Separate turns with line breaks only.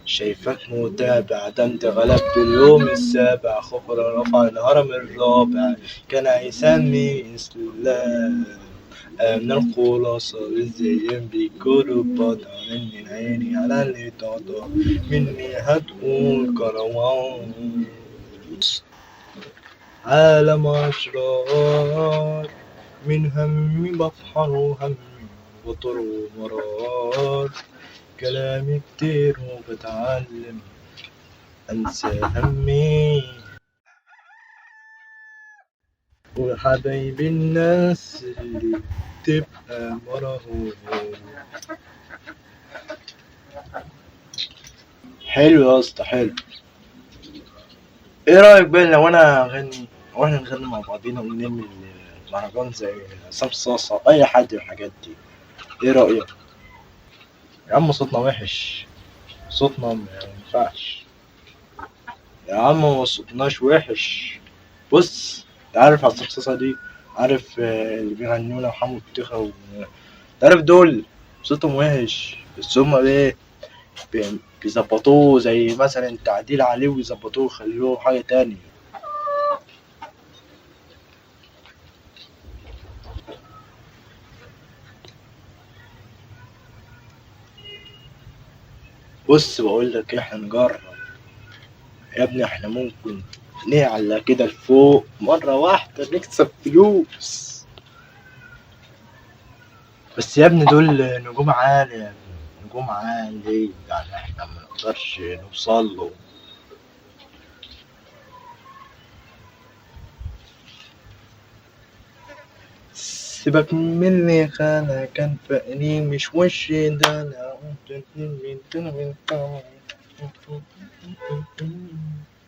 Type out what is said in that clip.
شايفك متابع، ده انت غلبت اليوم السابع، خفرة رفع الهرم الرابع، كان هيسمي اسلام. من الخلاصة بالزين بيكونوا بطل من عيني على اللي تعطى مني هتقول كروان. عالم أشرار من همي بفحر همي وطر ومرار، كلامي كتير وبتعلم أنسى همي، وحبايبي الناس اللي تبقى مرهون. حلو يا اسطى، حلو. ايه رأيك بقى لو انا اغني واحنا نغني مع بعضينا ونعمل مهرجان زي عصام صاصة أو اي حد من الحاجات دي؟ ايه رأيك؟ يا عم صوتنا وحش، صوتنا ما ينفعش. يا عم ما صوتناش وحش. بص، انت عارف عصام صاصة دي؟ عارف اللي بيغنوا له حمو الطيخة انت عارف دول صوتهم وحش، بس هما ايه، بيظبطوه زي مثلا تعديل عليه ويظبطوه ويخلوه حاجة تانية. بص بقول لك احنا نجرب يا ابني، احنا ممكن نعلى كده لفوق مرة واحدة نكسب فلوس. بس يا ابني دول نجوم عالي يا ابني، نجوم عالي يعني احنا ما نقدرش نوصل له. سيبك مني خانة كان فقري مش وشي ده انا